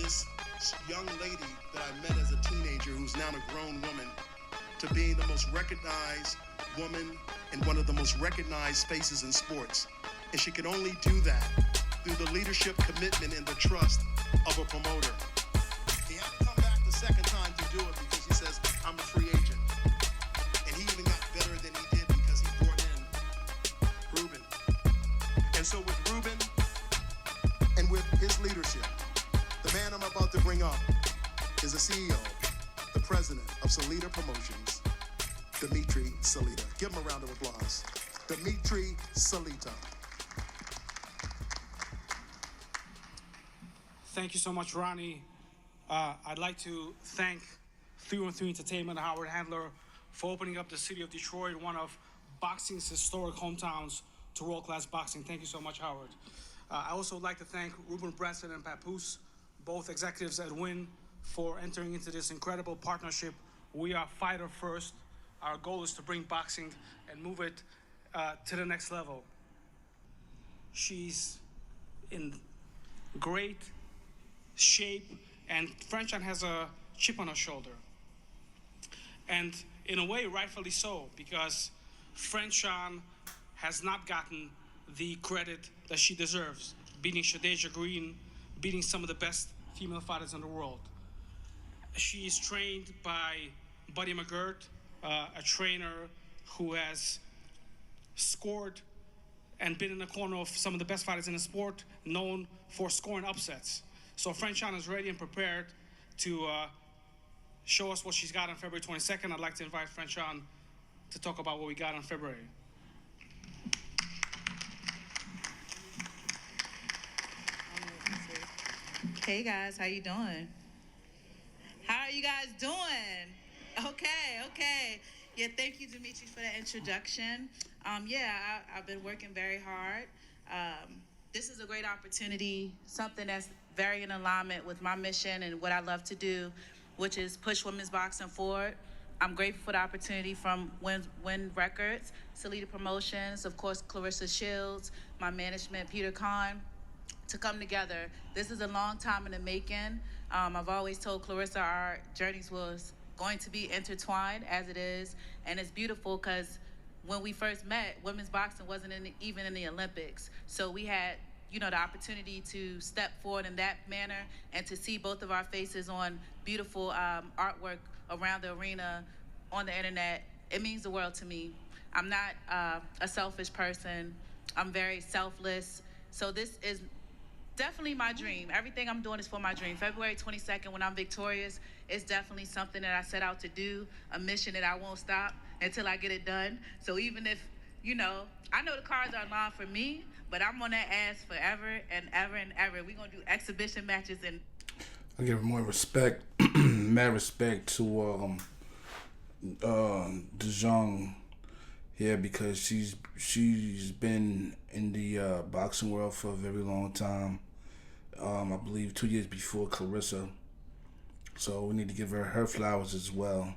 this young lady that I met as a teenager who's now a grown woman to being the most recognized woman and one of the most recognized faces in sports. And she can only do that through the leadership, commitment, and the trust of a promoter. He had to come back the second time to do it because he says, I'm a free agent. And he even got better than he did because he brought in Ruben. And so with Ruben and with his leadership, the man I'm about to bring up is the CEO, the president of Salita Promotions, Dimitri Salita. Give him a round of applause. Dimitri Salita. Thank you so much, Ronnie. I'd like to thank 313 Entertainment and Howard Handler for opening up the city of Detroit, one of boxing's historic hometowns, to world-class boxing. Thank you so much, Howard. I also would like to thank Ruben Bresson and Papoose, both executives at Wynn, for entering into this incredible partnership. We are fighter first. Our goal is to bring boxing and move it to the next level. She's in great shape, and Franchon has a chip on her shoulder. And in a way, rightfully so, because Franchon has not gotten the credit that she deserves, beating Shadeja Green, beating some of the best female fighters in the world. She is trained by Buddy McGirt, a trainer who has scored and been in the corner of some of the best fighters in the sport, known for scoring upsets. So Franchon is ready and prepared to show us what she's got on February 22nd. I'd like to invite Franchon to talk about what we got on February. Hey guys, how you doing? How are you guys doing? Okay. Yeah, thank you, Dimitri, for that introduction. I've been working very hard. This is a great opportunity, something that's very in alignment with my mission and what I love to do, which is push women's boxing forward. I'm grateful for the opportunity from Win Records, Salita Promotions, of course, Claressa Shields, my management, Peter Kahn, to come together. This is a long time in the making. I've always told Claressa our journeys was going to be intertwined, as it is, and it's beautiful because when we first met, women's boxing wasn't even in the Olympics. So we had, the opportunity to step forward in that manner and to see both of our faces on beautiful artwork around the arena, on the internet. It means the world to me. I'm not a selfish person. I'm very selfless. So this is definitely my dream. Everything I'm doing is for my dream. February 22nd, when I'm victorious, it's definitely something that I set out to do, a mission that I won't stop until I get it done. So even if, I know the cards are lined for me, but I'm on that ass forever and ever and ever. We're going to do exhibition matches and... I give more respect, mad respect to Dezurn here, because she's been in the boxing world for a very long time. I believe 2 years before Claressa. So we need to give her flowers as well.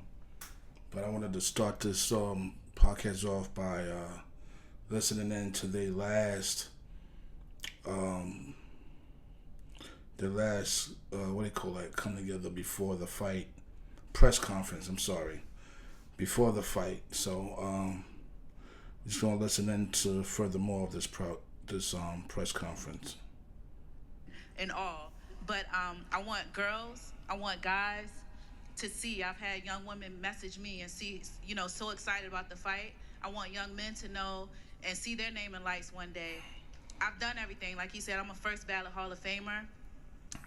But I wanted to start this podcast off by listening in to their last what do you call that, come together before the fight, press conference, before the fight. So just going to listen in to furthermore of this press conference. And all. But I want girls, I want guys to see. I've had young women message me and see, so excited about the fight. I want young men to know and see their name in lights one day. I've done everything. Like he said, I'm a first ballot Hall of Famer.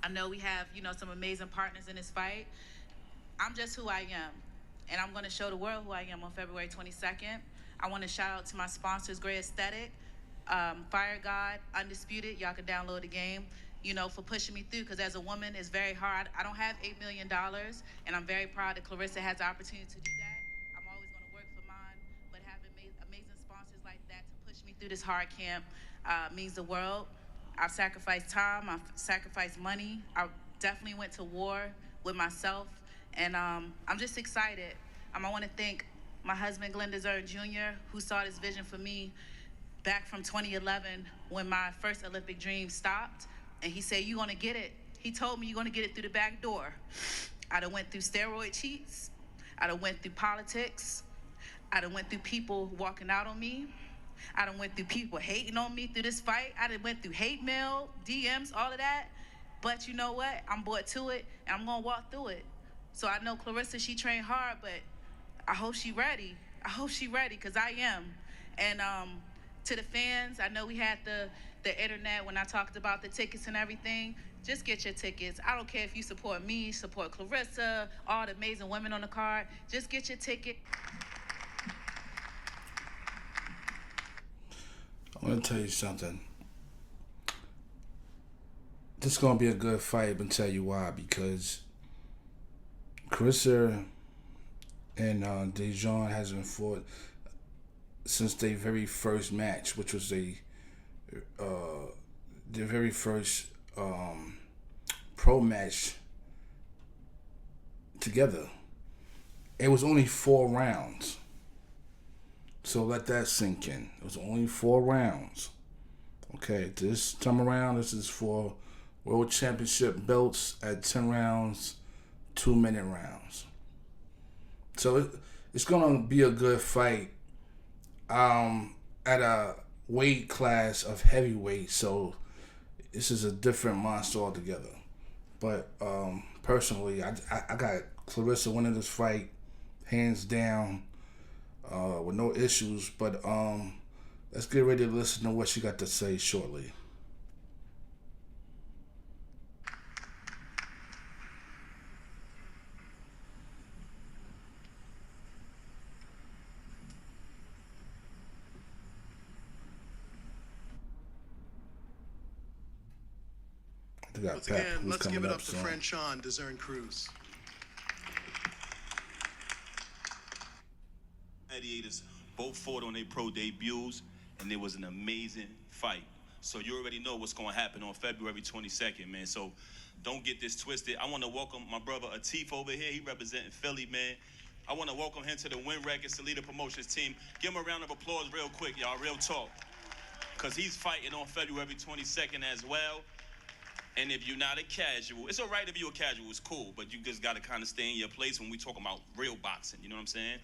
I know we have, some amazing partners in this fight. I'm just who I am. And I'm going to show the world who I am on February 22nd. I want to shout out to my sponsors, Gray Aesthetic, Fire God, Undisputed. Y'all can download the game, for pushing me through, because as a woman, it's very hard. I don't have $8 million, and I'm very proud that Claressa has the opportunity to do that. I'm always going to work for mine, but having amazing sponsors like that to push me through this hard camp means the world. I've sacrificed time. I've sacrificed money. I definitely went to war with myself, and I'm just excited. I want to thank my husband, Goodall Jr., who saw this vision for me back from 2011 when my first Olympic dream stopped. And he said, "You're going to get it." He told me you're gonna get it through the back door. I done went through steroid cheats. I done went through politics. I done went through people walking out on me. I done went through people hating on me through this fight. I done went through hate mail, DMs, all of that. But you know what? I'm brought to it, and I'm gonna walk through it. So I know Claressa, she trained hard, but I hope she ready. I hope she ready, because I am. And to the fans, I know we had the internet when I talked about the tickets and everything. Just get your tickets. I don't care if you support me, support Claressa, all the amazing women on the card. Just get your ticket. I'm going to tell you something. This is going to be a good fight, I'm going to tell you why. Because Claressa and Dezurn hasn't fought since their very first match, which was their very first pro match together. It was only 4 rounds. So let that sink in. It was only 4 rounds. Okay, this time around, this is for World Championship belts at 10 rounds, 2-minute rounds. So it's going to be a good fight at a weight class of heavyweight. So this is a different monster altogether. But personally, I got Claressa winning this fight, hands down, with no issues. But let's get ready to listen to what she got to say shortly. Once again, let's give it up to Franchon, Dezurn Crews. Gladiators both fought on their pro debuts, and it was an amazing fight. So you already know what's going to happen on February 22nd, man. So don't get this twisted. I want to welcome my brother Atif over here. He representing Philly, man. I want to welcome him to the Win Records Salida Promotions team. Give him a round of applause real quick, y'all, real talk. Because he's fighting on February 22nd as well. And if you're not a casual, it's all right if you're a casual, it's cool, but you just got to kind of stay in your place when we talk about real boxing, you know what I'm saying?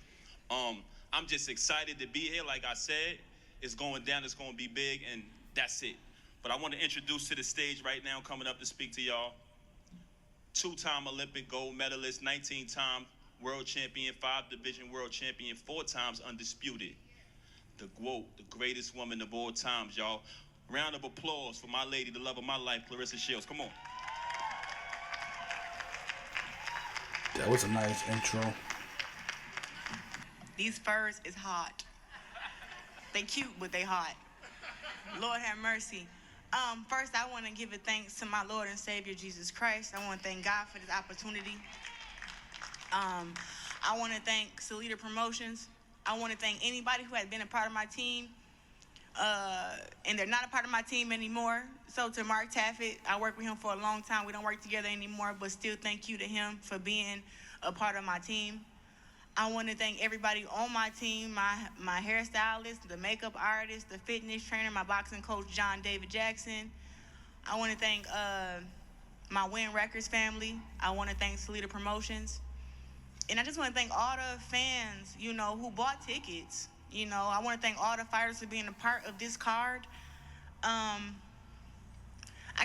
I'm just excited to be here. Like I said, it's going down, it's going to be big, and that's it. But I want to introduce to the stage right now, coming up to speak to y'all, 2-time Olympic gold medalist, 19-time world champion, 5-division world champion, 4 times undisputed. The GWOAT, the greatest woman of all times, y'all. Round of applause for my lady, the love of my life, Claressa Shields. Come on. That was a nice intro. These furs is hot. They cute, but they hot. Lord have mercy. First, I want to give a thanks to my Lord and Savior, Jesus Christ. I want to thank God for this opportunity. I want to thank Salida Promotions. I want to thank anybody who has been a part of my team. And they're not a part of my team anymore. So to Mark Taffet, I worked with him for a long time. We don't work together anymore, but still thank you to him for being a part of my team. I want to thank everybody on my team, my hairstylist, the makeup artist, the fitness trainer, my boxing coach, John David Jackson. I want to thank my Win Records family. I want to thank Salida Promotions. And I just want to thank all the fans, you know, who bought tickets. You know, I want to thank all the fighters for being a part of this card. I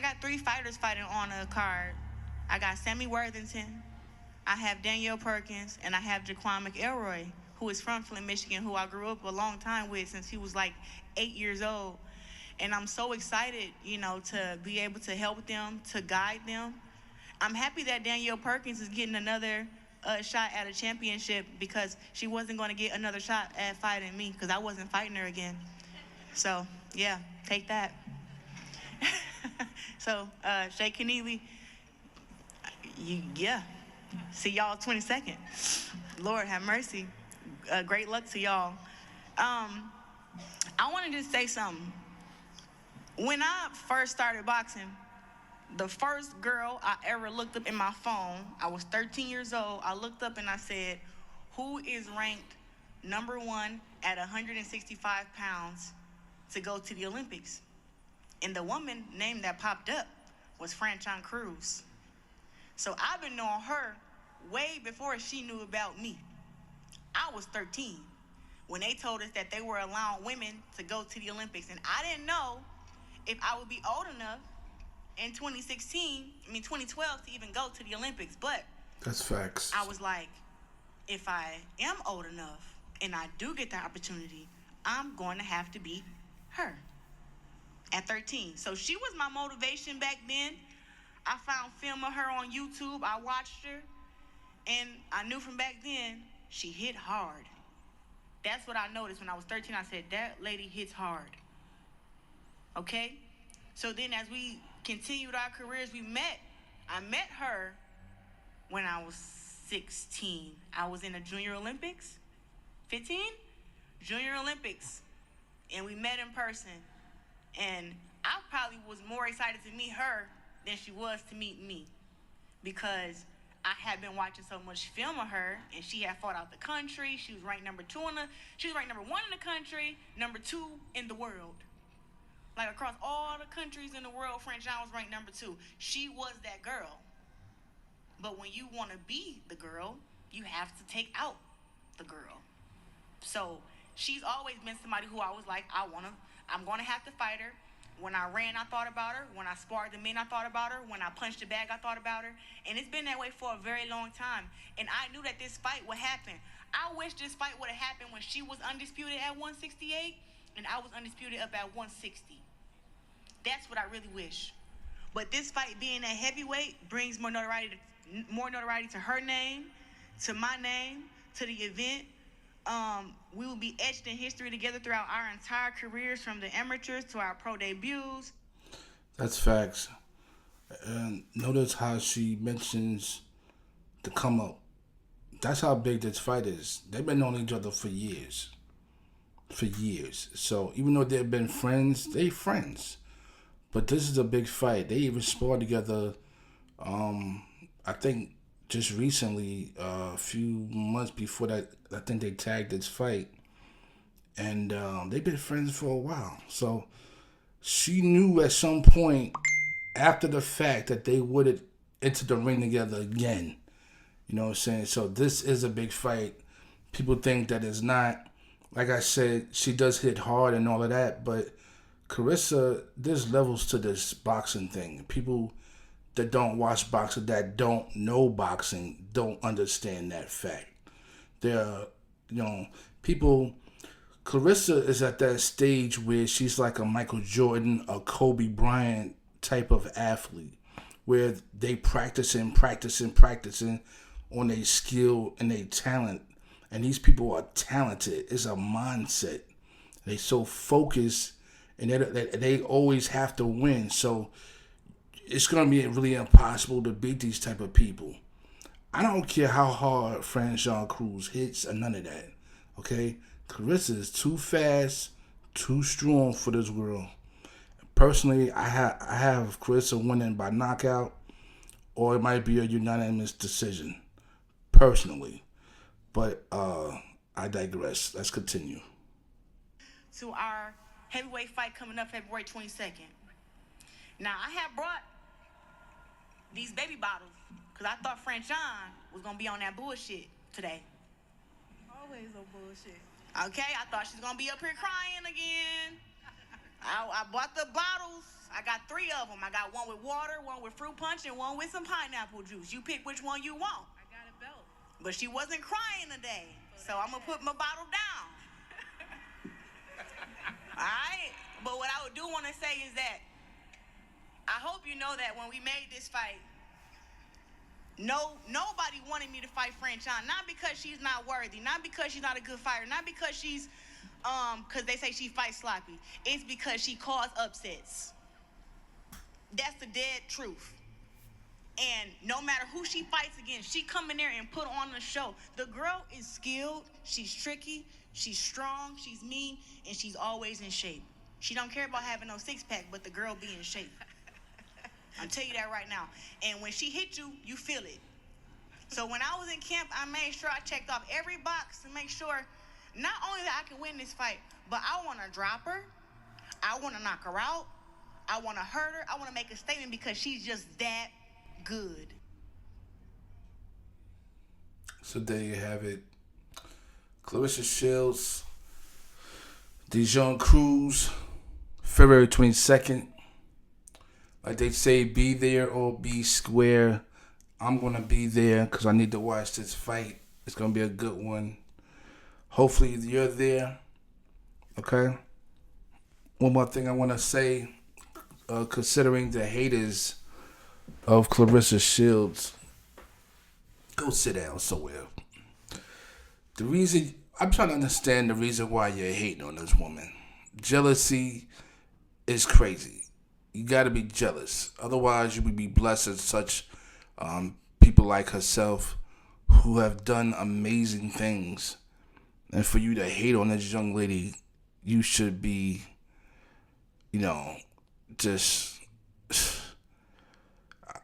got 3 fighters fighting on a card. I got Sammy Worthington, I have Danielle Perkins, and I have Jaquan McElroy, who is from Flint, Michigan, who I grew up a long time with since he was like 8 years old. And I'm so excited, you know, to be able to help them, to guide them. I'm happy that Danielle Perkins is getting another shot at a championship, because she wasn't going to get another shot at fighting me, because I wasn't fighting her again. So, yeah, take that. So, Shay Keneally, yeah, see y'all 22nd. Lord have mercy. Great luck to y'all. I want to just say something. When I first started boxing, the first girl I ever looked up in my phone, I was 13 years old. I looked up and I said, who is ranked #1 at 165 pounds to go to the Olympics? And the woman name that popped up was Franchon Crews. So I've been knowing her way before she knew about me. I was 13 when they told us that they were allowing women to go to the Olympics. And I didn't know if I would be old enough in 2012 to even go to the Olympics. But That's facts. I was like, if I am old enough and I do get the opportunity, I'm going to have to be her at 13. So she was my motivation back then. I found film of her on YouTube. I watched her, and I knew from back then she hit hard. That's what I noticed when I was 13. I said, that lady hits hard. Okay? So then as we continued our careers, I met her when I was 16. I was in the Junior Olympics. 15? Junior Olympics. And we met in person. And I probably was more excited to meet her than she was to meet me, because I had been watching so much film of her, and she had fought out the country. She was ranked she was ranked number 1 in the country, number 2 in the world. Like, across all the countries in the world, Franchon was ranked number 2. She was that girl. But when you want to be the girl, you have to take out the girl. So she's always been somebody who I was like, I'm going to have to fight her. When I ran, I thought about her. When I sparred the men, I thought about her. When I punched the bag, I thought about her. And it's been that way for a very long time. And I knew that this fight would happen. I wish this fight would have happened when she was undisputed at 168 and I was undisputed up at 160. That's what I really wish. But this fight being at heavyweight brings more notoriety to her name, to my name, to the event. We will be etched in history together throughout our entire careers, from the amateurs to our pro debuts. That's facts. And notice how she mentions the come up. That's how big this fight is. They've been knowing each other for years. So even though they've been friends, they friends. But this is a big fight. They even sparred together, I think just recently, a few months before that. I think they tagged this fight. And they've been friends for a while. So she knew at some point after the fact that they would enter the ring together again. You know what I'm saying? So this is a big fight. People think that it's not. Like I said, she does hit hard and all of that. But Claressa, there's levels to this boxing thing. People that don't watch boxing, that don't know boxing, don't understand that fact. There are, people. Claressa is at that stage where she's like a Michael Jordan, a Kobe Bryant type of athlete, where they practicing on their skill and their talent. And these people are talented. It's a mindset. They so focused, and they always have to win. So it's going to be really impossible to beat these type of people. I don't care how hard Franchon Crews hits or none of that. Okay? Claressa is too fast, too strong for this world. Personally, I have Claressa winning by knockout, or it might be a unanimous decision. Personally. But I digress. Let's continue. To our heavyweight fight coming up February 22nd. Now, I have brought these baby bottles because I thought Franchon was going to be on that bullshit today. Always on bullshit. Okay, I thought she was going to be up here crying again. I bought the bottles. I got 3 of them. I got one with water, one with fruit punch, and one with some pineapple juice. You pick which one you want. I got a belt. But she wasn't crying today, so I'm going to put my bottle down. All right? But what I do want to say is that I hope you know that when we made this fight, nobody wanted me to fight Franchon. Not because she's not worthy, not because she's not a good fighter, not because she's because they say she fights sloppy. It's because she caused upsets. That's the dead truth. And no matter who she fights against, she come in there and put on the show. The girl is skilled, she's tricky, she's strong, she's mean, and she's always in shape. She don't care about having no six-pack, but the girl be in shape. I'll tell you that right now. And when she hit you, you feel it. So when I was in camp, I made sure I checked off every box to make sure not only that I can win this fight, but I want to drop her, I want to knock her out, I want to hurt her, I want to make a statement because she's just that good. So there you have it. Claressa Shields, Dezurn Crews, February 22nd. Like they say, be there or be square. I'm going to be there because I need to watch this fight. It's going to be a good one. Hopefully you're there. Okay? One more thing I want to say, considering the haters of Claressa Shields, go sit down somewhere. The reason, I'm trying to understand the reason why you're hating on this woman. Jealousy is crazy. You got to be jealous. Otherwise, you would be blessed with such people like herself who have done amazing things. And for you to hate on this young lady, you should be, just,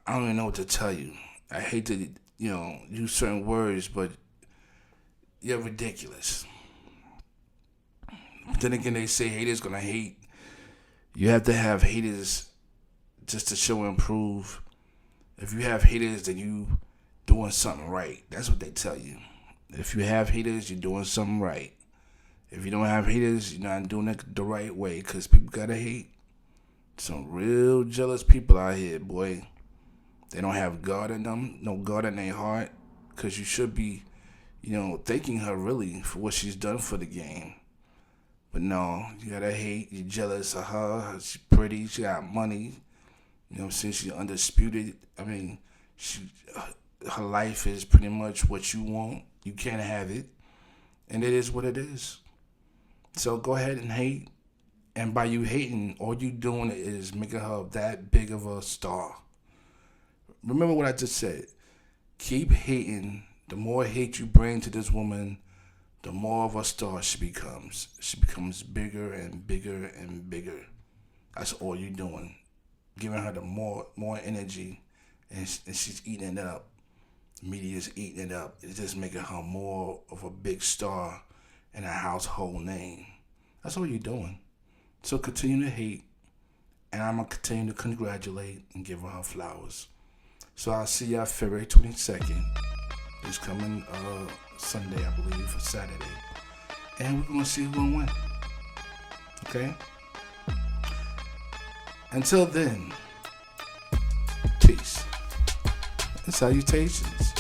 I don't even know what to tell you. I hate to, use certain words, but you're ridiculous. But then again, they say haters gonna hate. You have to have haters just to show and prove. If you have haters, then you doing something right. That's what they tell you. If you have haters, you're doing something right. If you don't have haters, you're not doing it the right way, because people gotta hate. Some real jealous people out here, boy. They don't have God in them, no God in their heart, because you should be, thanking her really for what she's done for the game. But no, you gotta hate. You're jealous of her. She's pretty. She got money. You know what I'm saying? She's undisputed. I mean, her life is pretty much what you want. You can't have it. And it is what it is. So go ahead and hate. And by you hating, all you doing is making her that big of a star. Remember what I just said. Keep hating. The more hate you bring to this woman, the more of a star she becomes. She becomes bigger and bigger and bigger. That's all you're doing. Giving her the more energy, and she's eating it up. The media's eating it up. It's just making her more of a big star and a household name. That's all you're doing. So continue to hate, and I'm going to continue to congratulate and give her flowers. So I'll see y'all February 22nd. It's coming Sunday, I believe, or Saturday. And we're going to see who's going to win. Okay? Until then, peace and salutations.